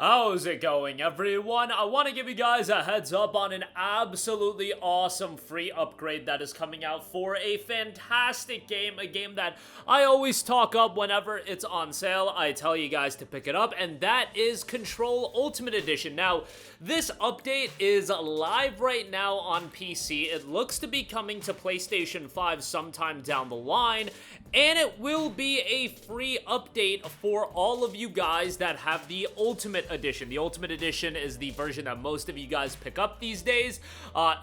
How's it going, everyone? I want to give you guys a heads up on an absolutely awesome free upgrade that is coming out for a fantastic game, a game that I always talk up whenever it's on sale. I tell you guys to pick it up, and that is Control Ultimate Edition. Now, this update is live right now on PC. It looks to be coming to PlayStation 5 sometime down the line, and it will be a free update for all of you guys that have the Ultimate Edition. The Ultimate Edition is the version that most of you guys pick up these days.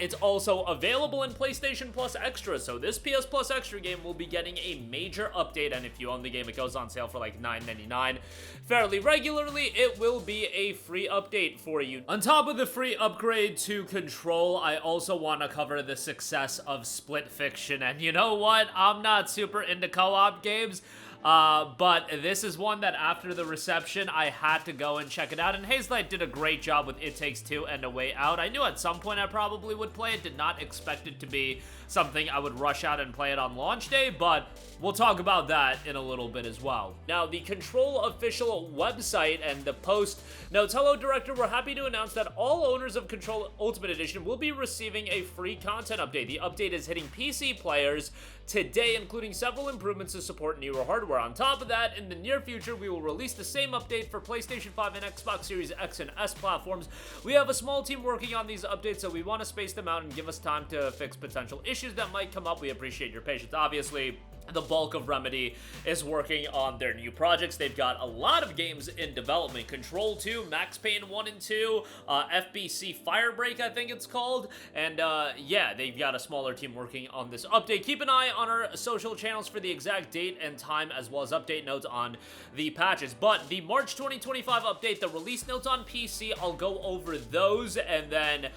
It's also available in PlayStation Plus Extra, so this PS Plus Extra game will be getting a major update, and if you own the game, it goes on sale for like $9.99 fairly regularly. It will be a free update for you. On top of the free upgrade to Control, I also want to cover the success of Split Fiction, and you know what? I'm not super into co-op games, but this is one that after the reception, I had to go and check it out, and Hazelight did a great job with It Takes Two and A Way Out. I knew at some point I probably would play it, did not expect it to be something I would rush out and play it on launch day, but we'll talk about that in a little bit as well. Now, the Control official website and the post notes, "Hello, Director. We're happy to announce that all owners of Control Ultimate Edition will be receiving a free content update. The update is hitting PC players today, including several improvements to support newer hardware. On top of that, in the near future, we will release the same update for PlayStation 5 and Xbox Series X and S platforms. We have a small team working on these updates, so we want to space them out and give us time to fix potential issues that might come up. We appreciate your patience." Obviously, the bulk of Remedy is working on their new projects. They've got a lot of games in development. Control 2, Max Payne 1 and 2, FBC Firebreak, I think it's called. And yeah, they've got a smaller team working on this update. Keep an eye on our social channels for the exact date and time, as well as update notes on the patches. But the March 2025 update, the release notes on PC, I'll go over those, and then,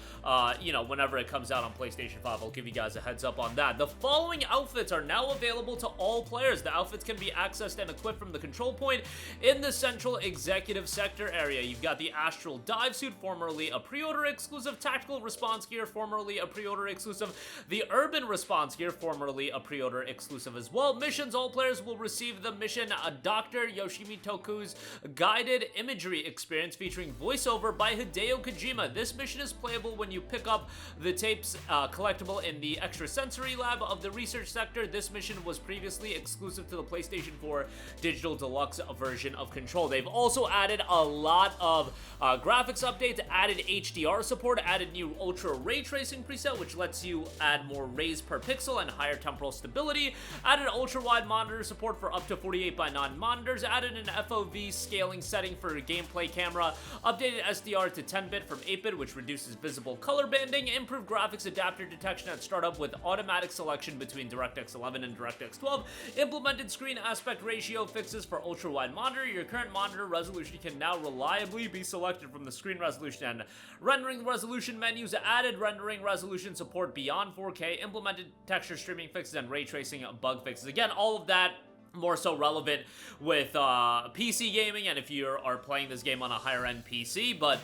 you know, whenever it comes out on PlayStation 5, I'll give you guys a heads up on that. The following outfits are now available to all players. The outfits can be accessed and equipped from the control point in the central executive sector area. You've got the Astral Dive Suit, formerly a pre-order exclusive; Tactical Response Gear, formerly a pre-order exclusive; the Urban Response Gear, formerly a pre-order exclusive as well. Missions: all players will receive the mission Dr. Yoshimi Toku's guided imagery experience featuring voiceover by Hideo Kojima. This mission is playable when you pick up the tapes collectible in the extrasensory lab of the research sector. This mission was previously exclusive to the PlayStation 4 Digital Deluxe version of Control. They've also added a lot of graphics updates, added HDR support, added new Ultra Ray Tracing preset, which lets you add more rays per pixel and higher temporal stability, added ultra-wide monitor support for up to 48:9 monitors, added an FOV scaling setting for gameplay camera, updated SDR to 10-bit from 8-bit, which reduces visible color banding, improved graphics adapter detection at startup with automatic selection between DirectX 11 and DirectX 12, implemented screen aspect ratio fixes for ultra-wide monitor. Your current monitor resolution can now reliably be selected from the screen resolution and rendering resolution menus, added rendering resolution support beyond 4K, implemented texture streaming fixes and ray tracing bug fixes. Again, all of that more so relevant with PC gaming, and if you are playing this game on a higher-end PC, but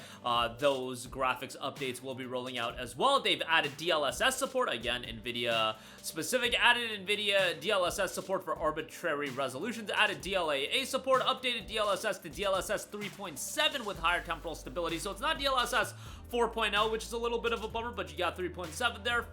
those graphics updates will be rolling out as well. They've added DLSS support, again, NVIDIA-specific, added NVIDIA DLSS support for arbitrary resolutions, added DLAA support, updated DLSS to DLSS 3.7 with higher temporal stability, so it's not DLSS 4.0, which is a little bit of a bummer, but you got 3.7 there.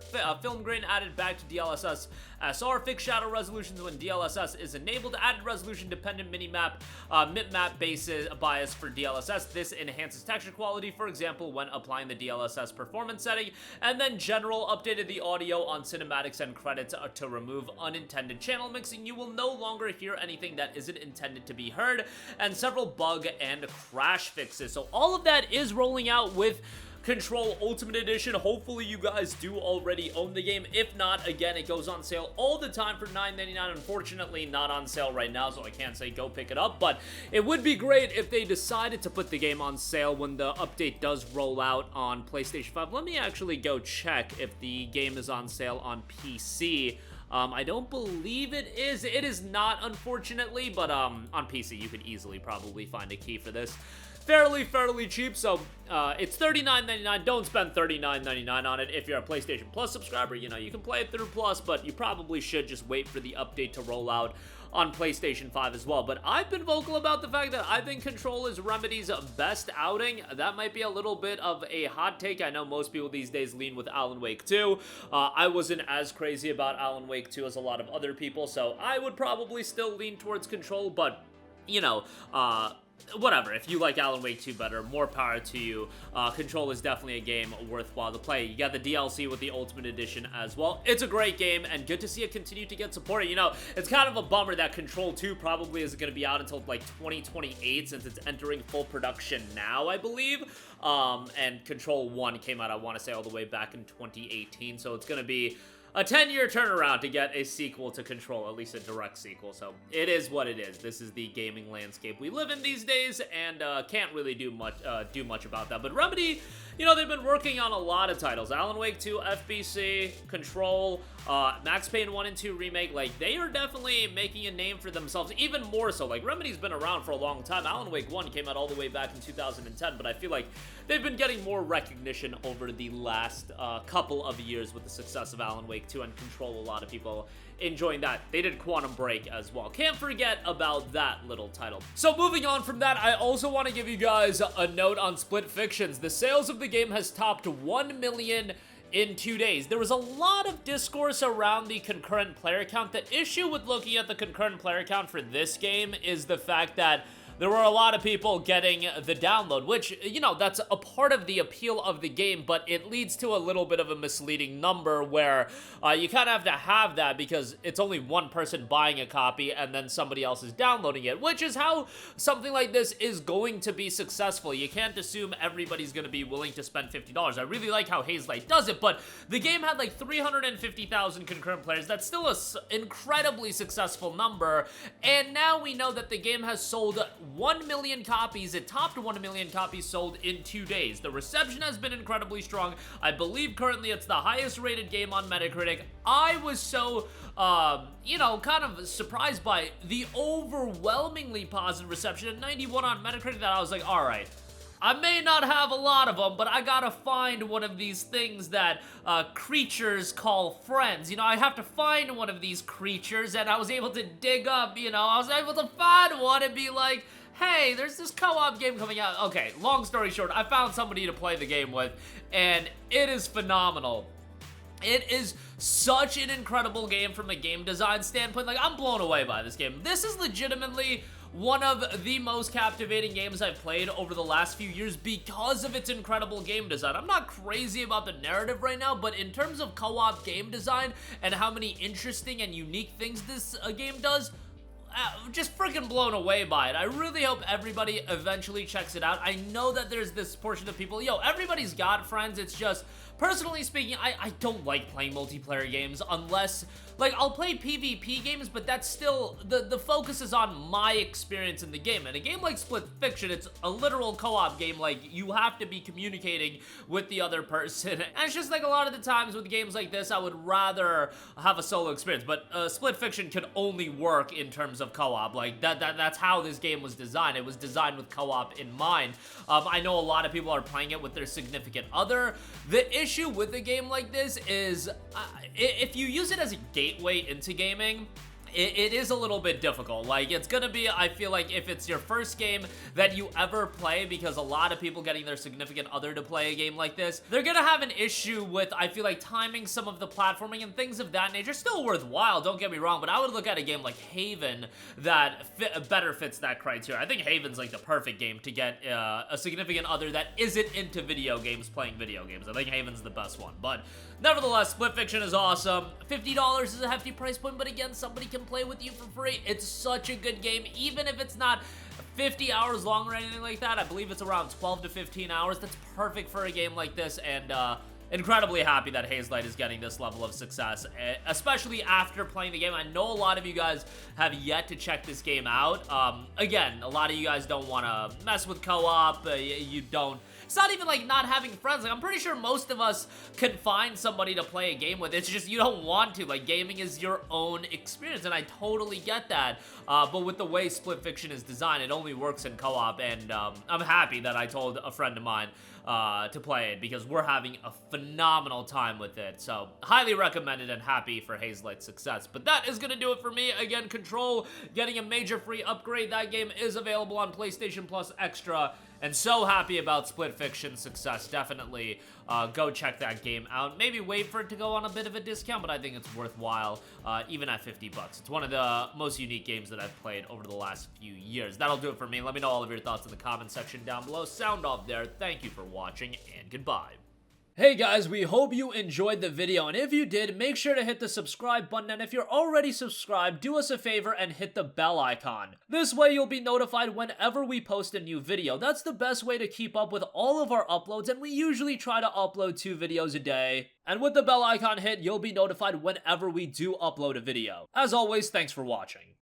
Film grain added back to DLSS SR, fixed shadow resolutions when DLSS is enabled, added resolution dependent minimap, mipmap bias for DLSS. This enhances texture quality, for example, when applying the DLSS performance setting, and then general updated the audio on cinematics and credits to remove unintended channel mixing. You will no longer hear anything that isn't intended to be heard, and several bug and crash fixes. So all of that is rolling out with Control Ultimate Edition. Hopefully you guys do already own the game. If not, again, it goes on sale all the time for $9.99. Unfortunately, not on sale right now, so I can't say go pick it up, but it would be great if they decided to put the game on sale when the update does roll out on PlayStation 5. Let me actually go check if the game is on sale on PC. I don't believe it is. It is not, unfortunately, but on PC, you could easily probably find a key for this. fairly cheap, so it's $39.99. Don't spend $39.99 on it. If you're a PlayStation Plus subscriber, you know, you can play it through Plus, but you probably should just wait for the update to roll out on PlayStation 5 as well. But I've been vocal about the fact that I think Control is Remedy's best outing. That might be a little bit of a hot take. I know most people these days lean with Alan Wake 2. I wasn't as crazy about Alan Wake 2 as a lot of other people, so I would probably still lean towards Control, but, you know, whatever. If you like Alan Wake 2 better, more power to you. Control is definitely a game worthwhile to play. You got the DLC with the Ultimate Edition as well. It's a great game, and good to see it continue to get supported. You know, it's kind of a bummer that Control 2 probably isn't going to be out until, like, 2028, since it's entering full production now, I believe. And Control 1 came out, I want to say, all the way back in 2018, so it's going to be a 10-year turnaround to get a sequel to Control, at least a direct sequel, so it is what it is. This is the gaming landscape we live in these days, and can't really do much about that. But Remedy, you know, they've been working on a lot of titles. Alan Wake 2, FBC, Control, Max Payne 1 and 2 Remake. Like, they are definitely making a name for themselves, even more so. Like, Remedy's been around for a long time. Alan Wake 1 came out all the way back in 2010, but I feel like they've been getting more recognition over the last couple of years with the success of Alan Wake 2 and Control. A lot of people enjoying that. They did Quantum Break as well. Can't forget about that little title. So moving on from that, I also want to give you guys a note on Split Fictions. The sales of the game has topped 1 million in 2 days. There was a lot of discourse around the concurrent player count. The issue with looking at the concurrent player count for this game is the fact that there were a lot of people getting the download, which, you know, that's a part of the appeal of the game, but it leads to a little bit of a misleading number where you kind of have to have that because it's only one person buying a copy and then somebody else is downloading it, which is how something like this is going to be successful. You can't assume everybody's going to be willing to spend $50. I really like how Hazelight does it, but the game had like 350,000 concurrent players. That's still an incredibly successful number, and now we know that the game has sold 1 million copies. It topped 1 million copies sold in 2 days. The reception has been incredibly strong. I believe currently it's the highest rated game on Metacritic. I was so, you know, kind of surprised by the overwhelmingly positive reception at 91 on Metacritic that I was like, all right, I may not have a lot of them, but I gotta find one of these things that creatures call friends. You know, I have to find one of these creatures, and I was able to dig up, you know, I was able to find one and be like, hey, there's this co-op game coming out. Okay, long story short, I found somebody to play the game with, and it is phenomenal. It is such an incredible game from a game design standpoint. Like, I'm blown away by this game. This is legitimately one of the most captivating games I've played over the last few years because of its incredible game design. I'm not crazy about the narrative right now, but in terms of co-op game design and how many interesting and unique things this game does, just freaking blown away by it. I really hope everybody eventually checks it out. I know that there's this portion of people, yo, everybody's got friends. It's just, personally speaking, I don't like playing multiplayer games unless, like, I'll play PvP games, but that's still, the focus is on my experience in the game. And a game like Split Fiction, it's a literal co-op game. Like, you have to be communicating with the other person. And it's just like a lot of the times with games like this, I would rather have a solo experience. But Split Fiction could only work in terms of co-op. Like, that's how this game was designed. It was designed with co-op in mind. I know a lot of people are playing it with their significant other. The issue with a game like this is if you use it as a gateway into gaming, it is a little bit difficult. Like, it's gonna be, I feel like, if it's your first game that you ever play, because a lot of people getting their significant other to play a game like this, they're gonna have an issue with, I feel like, timing some of the platforming and things of that nature. Still worthwhile, don't get me wrong, but I would look at a game like Haven that better fits that criteria. I think Haven's like the perfect game to get a significant other that isn't into video games playing video games. I think Haven's the best one, but nevertheless, Split Fiction is awesome. $50 is a hefty price point, but again, somebody can play with you for free. It's such a good game, even if it's not 50 hours long or anything like that. I believe it's around 12 to 15 hours. That's perfect for a game like this, and incredibly happy that Hazelight is getting this level of success, especially after playing the game. I know a lot of you guys have yet to check this game out. Again, a lot of you guys don't want to mess with co-op. You don't. It's not even like not having friends. Like, I'm pretty sure most of us can find somebody to play a game with. It's just you don't want to. Like, gaming is your own experience, and I totally get that. But with the way Split Fiction is designed, it only works in co-op, and I'm happy that I told a friend of mine to play it because we're having a phenomenal time with it. So, highly recommended and happy for Hazelight's success. But that is going to do it for me. Again, Control getting a major free upgrade. That game is available on PlayStation Plus Extra. And so happy about Split Fiction's success. Definitely go check that game out. Maybe wait for it to go on a bit of a discount, but I think it's worthwhile, even at 50 bucks. It's one of the most unique games that I've played over the last few years. That'll do it for me. Let me know all of your thoughts in the comment section down below. Sound off there. Thank you for watching, and goodbye. Hey guys, we hope you enjoyed the video, and if you did, make sure to hit the subscribe button, and if you're already subscribed, do us a favor and hit the bell icon. This way you'll be notified whenever we post a new video. That's the best way to keep up with all of our uploads, and we usually try to upload 2 videos a day. And with the bell icon hit, you'll be notified whenever we do upload a video. As always, thanks for watching.